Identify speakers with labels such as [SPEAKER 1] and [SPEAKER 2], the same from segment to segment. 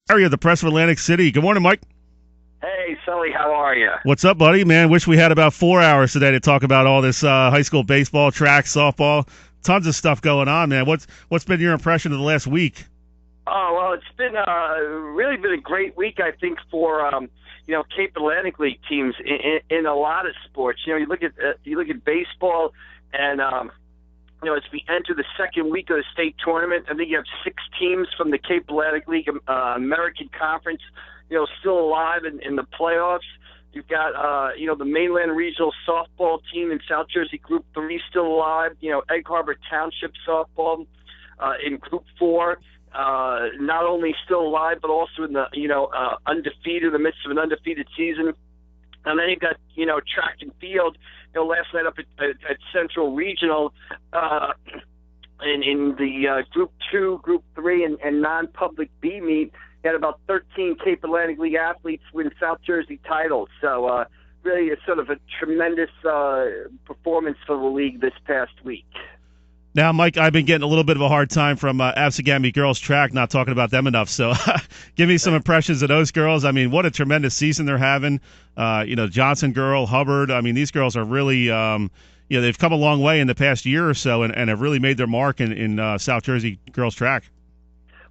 [SPEAKER 1] Area of the Press of Atlantic City. Good morning, Mike.
[SPEAKER 2] Hey, Sully, how are you?
[SPEAKER 1] What's up, buddy? Man, wish we had about 4 hours today to talk about all this high school baseball, track, softball, tons of stuff going on, man. What's been your impression of the last week?
[SPEAKER 2] Oh, well, it's been really been a great week, I think, for Cape Atlantic League teams in a lot of sports. You look at baseball, and as we enter the second week of the state tournament, I think you have 6 teams from the Cape Atlantic League American Conference, still alive in the playoffs. You've got, the Mainland Regional Softball team in South Jersey Group 3 still alive. Egg Harbor Township Softball in Group 4, not only still alive, but also in the, undefeated, in the midst of an undefeated season. And then you've got, track and field. Last night up at Central Regional, in the Group 2, Group 3, and non-public B meet, you had about 13 Cape Atlantic League athletes win South Jersey titles. So really it's sort of a tremendous performance for the league this past week.
[SPEAKER 1] Now, Mike, I've been getting a little bit of a hard time from Absegami girls track, not talking about them enough. So give me some impressions of those girls. I mean, what a tremendous season they're having. Johnson girl, Hubbard. I mean, these girls are really, they've come a long way in the past year or so and have really made their mark in South Jersey girls track.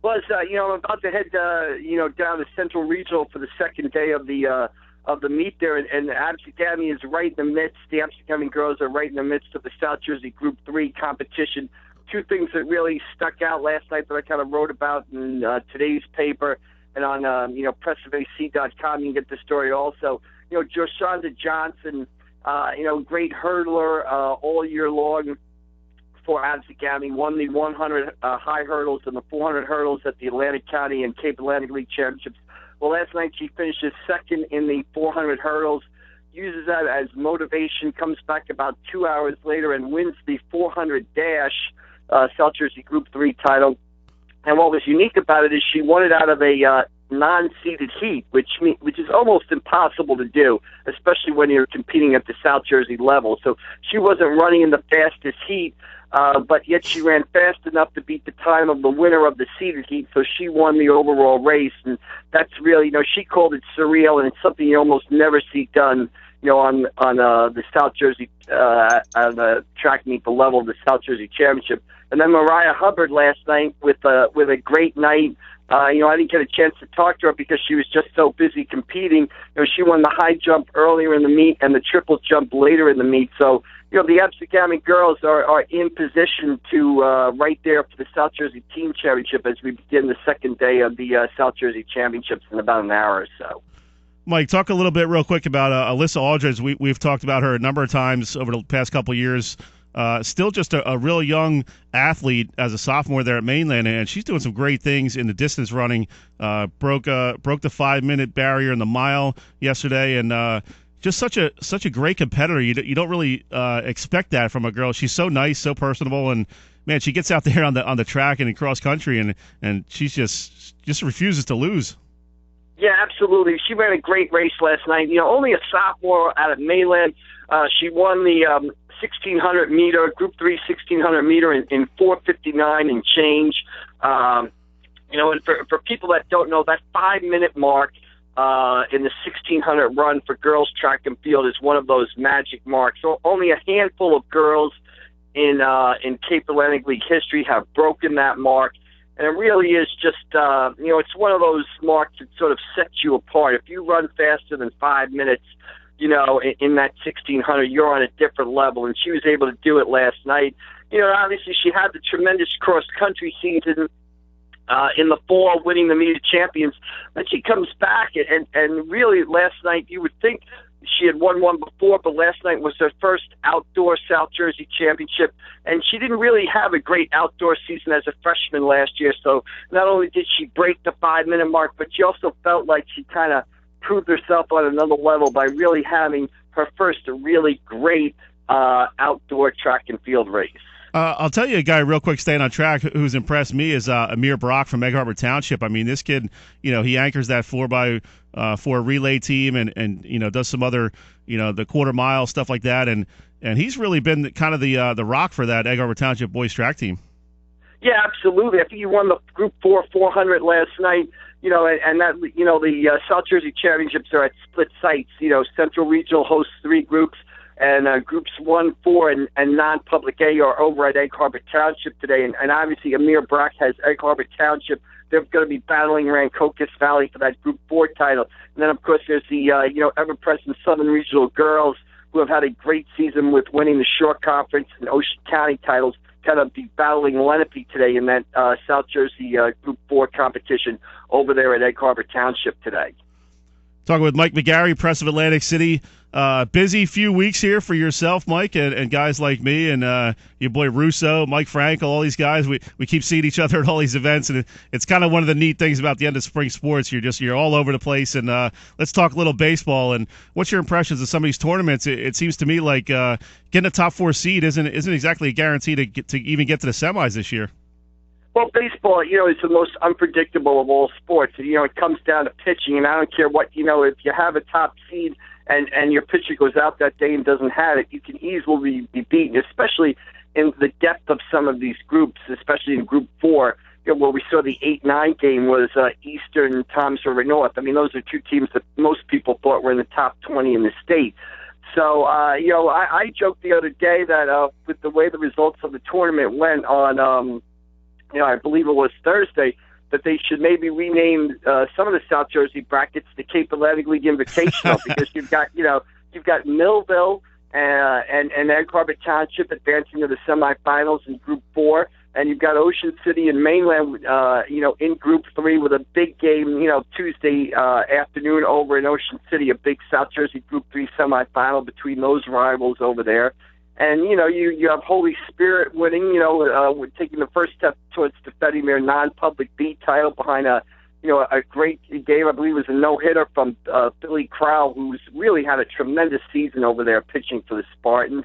[SPEAKER 2] Well, I'm about to head, down to Central Regional for the second day of the meet there, and Absegami is right in the midst. The Absegami girls are right in the midst of the South Jersey Group 3 competition. 2 things that really stuck out last night that I kind of wrote about in today's paper and on, pressofac.com. You can get the story also. Joshonda Johnson, great hurdler all year long for Absegami, won the 100 high hurdles and the 400 hurdles at the Atlantic County and Cape Atlantic League Championships. Well, last night she finishes second in the 400 hurdles, uses that as motivation, comes back about 2 hours later and wins the 400 dash South Jersey Group 3 title. And what was unique about it is she won it out of a non-seeded heat, which is almost impossible to do, especially when you're competing at the South Jersey level. So she wasn't running in the fastest heat, but yet she ran fast enough to beat the time of the winner of the seeded heat, so she won the overall race. And that's really, she called it surreal, and it's something you almost never see done, on the South Jersey, on the track meet, the level of the South Jersey Championship. And then Mariah Hubbard last night with a great night. I didn't get a chance to talk to her because she was just so busy competing. She won the high jump earlier in the meet and the triple jump later in the meet. So, the Absegami girls are in position to right there for the South Jersey Team Championship as we begin the second day of the South Jersey Championships in about an hour or so.
[SPEAKER 1] Mike, talk a little bit real quick about Alyssa Aldridge. We've talked about her a number of times over the past couple of years. Still just a real young athlete as a sophomore there at Mainland, and she's doing some great things in the distance running. Broke the 5-minute barrier in the mile yesterday, and just such a great competitor. You don't really expect that from a girl. She's so nice, so personable, and man, she gets out there on the track and in cross country, and she's just refuses to lose.
[SPEAKER 2] Yeah, absolutely. She ran a great race last night. Only a sophomore out of Mainland. She won the 1,600 meter, Group 3 1,600 meter in 4:59 and change. And for people that don't know, that 5-minute mark in the 1,600 run for girls track and field is one of those magic marks. So only a handful of girls in Cape Atlantic League history have broken that mark. And it really is just, it's one of those marks that sort of sets you apart. If you run faster than 5 minutes, in that 1,600, you're on a different level. And she was able to do it last night. Obviously she had the tremendous cross-country season in the fall, winning the Meet of Champions. Then she comes back, and really last night you would think she had won one before, but last night was her first outdoor South Jersey Championship, and she didn't really have a great outdoor season as a freshman last year. So not only did she break the 5-minute mark, but she also felt like she kind of proved herself on another level by really having her first really great outdoor track and field race.
[SPEAKER 1] I'll tell you a guy real quick staying on track who's impressed me is Amir Brock from Egg Harbor Township. I mean, this kid, he anchors that 4x4 relay team and does some other, the quarter mile, stuff like that. And he's really been kind of the rock for that Egg Harbor Township boys track team.
[SPEAKER 2] Yeah, absolutely. I think he won the Group 4 400 last night. and that, the South Jersey Championships are at split sites. Central Regional hosts 3 groups, and groups 1, 4, and non-public A are over at Egg Harbor Township today. And obviously, Amir Brock has Egg Harbor Township. They're going to be battling Rancocas Valley for that Group 4 title. And then, of course, there's the, ever-present Southern Regional girls who have had a great season with winning the Shore Conference and Ocean County titles, kind of be battling Lenape today in that South Jersey Group 4 competition over there at Egg Harbor Township today.
[SPEAKER 1] Talking with Mike McGarry, Press of Atlantic City. Busy few weeks here for yourself, Mike, and guys like me and your boy Russo, Mike Frankel, all these guys. We keep seeing each other at all these events, and it's kind of one of the neat things about the end of spring sports. You're all over the place. And let's talk a little baseball. And what's your impressions of some of these tournaments? It seems to me like getting a top 4 seed isn't exactly a guarantee to even get to the semis this year.
[SPEAKER 2] Well, baseball, is the most unpredictable of all sports. It comes down to pitching, and I don't care what, if you have a top seed and your pitcher goes out that day and doesn't have it, you can easily be beaten, especially in the depth of some of these groups, especially in Group 4, where we saw the 8-9 game was Eastern, Thomas River North. I mean, those are 2 teams that most people thought were in the top 20 in the state. So, I joked the other day that with the way the results of the tournament went on I believe it was Thursday, that they should maybe rename some of the South Jersey brackets the Cape Atlantic League Invitational because you've got Millville and Egg Harbor Township advancing to the semifinals in Group 4, and you've got Ocean City and Mainland, in Group 3 with a big game, Tuesday afternoon over in Ocean City, a big South Jersey Group 3 semifinal between those rivals over there. And, you have Holy Spirit winning, taking the first step towards defending their non-public B title behind a great game. I believe it was a no-hitter from Billy Crowell, who's really had a tremendous season over there pitching for the Spartans.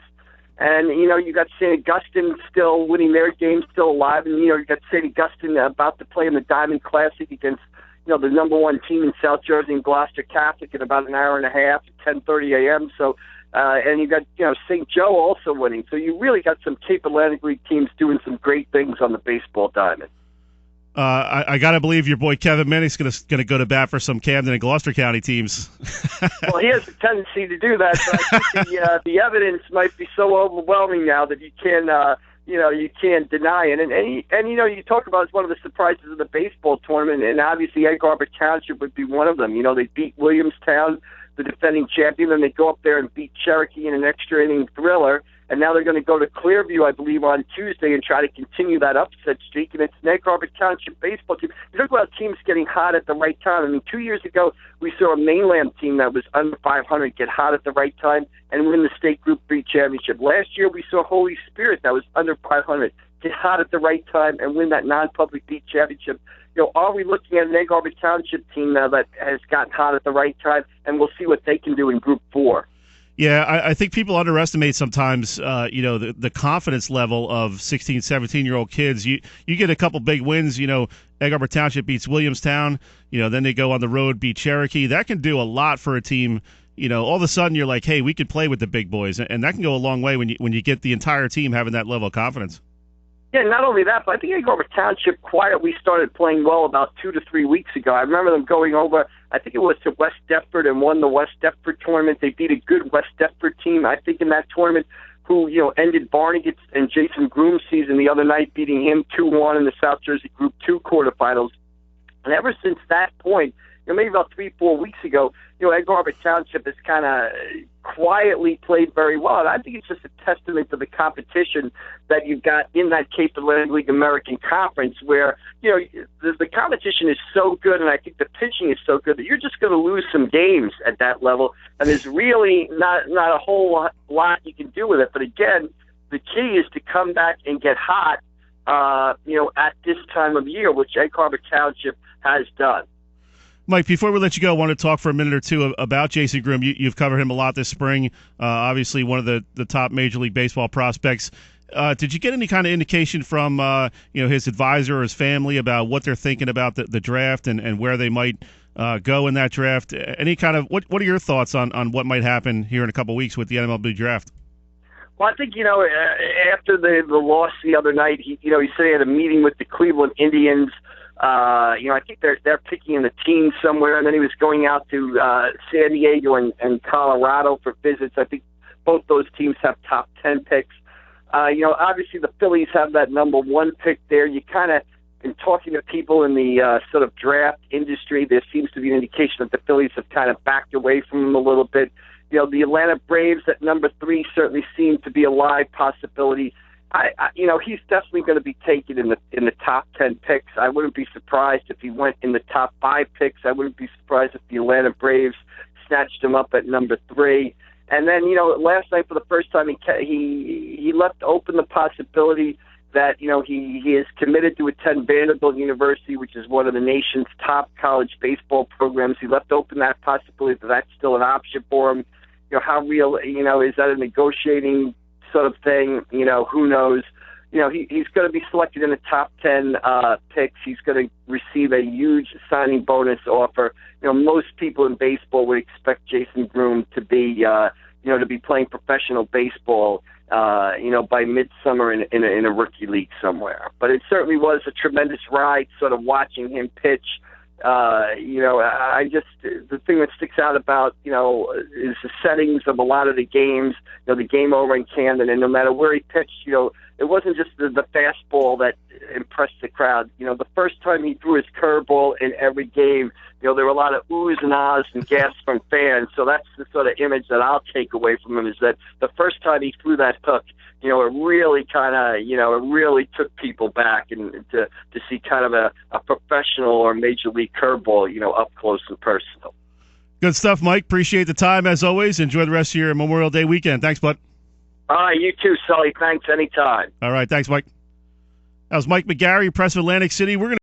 [SPEAKER 2] And, you got St. Augustine still winning their game, still alive. And, you got St. Augustine about to play in the Diamond Classic against, the number 1 team in South Jersey and Gloucester Catholic in about an hour and a half at 10:30 a.m. So, and you got, St. Joe also winning. So you really got some Cape Atlantic League teams doing some great things on the baseball diamond.
[SPEAKER 1] I got to believe your boy Kevin Minnick's going to go to bat for some Camden and Gloucester County teams.
[SPEAKER 2] Well, he has a tendency to do that, but I think the evidence might be so overwhelming now that you can't deny it. And you talk about it's one of the surprises of the baseball tournament, and obviously Egg Harbor Township would be one of them. They beat Williamstown, the defending champion, and they go up there and beat Cherokee in an extra inning thriller. And now they're going to go to Clearview, I believe, on Tuesday and try to continue that upset streak. And it's an Egg Harbor Township baseball team. You talk about teams getting hot at the right time. I mean, 2 years ago, we saw a mainland team that was under 500 get hot at the right time and win the state Group 3 championship. Last year, we saw Holy Spirit that was under 500 get hot at the right time and win that non-public beat championship. Are we looking at an Egg Harbor Township team now that has gotten hot at the right time, and we'll see what they can do in Group 4?
[SPEAKER 1] Yeah, I think people underestimate sometimes, the confidence level of 16, 17-year-old kids. You get a couple big wins, Egg Harbor Township beats Williamstown, then they go on the road, beat Cherokee. That can do a lot for a team. All of a sudden you're like, hey, we could play with the big boys, and that can go a long way when you get the entire team having that level of confidence.
[SPEAKER 2] Yeah, not only that, but I think Egg Harbor Township quietly started playing well about 2 to 3 weeks ago. I remember them going over, I think it was to West Deptford and won the West Deptford tournament. They beat a good West Deptford team, I think, in that tournament, who, ended Barnegat and Jason Groom's season the other night, beating him 2-1 in the South Jersey Group 2 quarterfinals. And ever since that point, maybe about 3-4 weeks ago, Egg Harbor Township has kind of quietly played very well. And I think it's just a testament to the competition that you've got in that Cape Atlantic League American Conference where, the competition is so good and I think the pitching is so good that you're just going to lose some games at that level. And there's really not a whole lot you can do with it. But again, the key is to come back and get hot, at this time of year, which Egg Harbor Township has done.
[SPEAKER 1] Mike, before we let you go, I want to talk for a minute or two about Jason Groom. You've covered him a lot this spring. Obviously, one of the top Major League Baseball prospects. Did you get any kind of indication from his advisor or his family about what they're thinking about the draft and where they might go in that draft? Any kind of what are your thoughts on what might happen here in a couple of weeks with the MLB draft?
[SPEAKER 2] Well, I think after the loss the other night, he said he had a meeting with the Cleveland Indians. I think they're picking in the teens somewhere, and then he was going out to San Diego and Colorado for visits. I think both those teams have top 10 picks. Obviously the Phillies have that number 1 pick there. You kind of, in talking to people in the sort of draft industry, there seems to be an indication that the Phillies have kind of backed away from him a little bit. The Atlanta Braves at number 3 certainly seem to be a live possibility. He's definitely going to be taken in the top 10 picks. I wouldn't be surprised if he went in the top 5 picks. I wouldn't be surprised if the Atlanta Braves snatched him up at number 3. And then, last night for the first time, he left open the possibility that, he is committed to attend Vanderbilt University, which is one of the nation's top college baseball programs. He left open that possibility that that's still an option for him. How real, is that a negotiating sort of thing? Who knows? He's going to be selected in the top 10 picks. He's going to receive a huge signing bonus offer. Most people in baseball would expect Jason Groom to be, to be playing professional baseball, by midsummer in a rookie league somewhere. But it certainly was a tremendous ride, sort of watching him pitch. The thing that sticks out about, is the settings of a lot of the games, the game over in Camden, and no matter where he pitched, it wasn't just the fastball that impressed the crowd. The first time he threw his curveball in every game, there were a lot of oohs and ahs and gasps from fans. So that's the sort of image that I'll take away from him, is that the first time he threw that hook, it really kind of, it really took people back, and to see kind of a professional or major league curveball, up close and personal.
[SPEAKER 1] Good stuff, Mike. Appreciate the time as always. Enjoy the rest of your Memorial Day weekend. Thanks, bud.
[SPEAKER 2] All right, you too, Sully. Thanks anytime.
[SPEAKER 1] All right, thanks, Mike. That was Mike McGarry, press of Atlantic City. We're going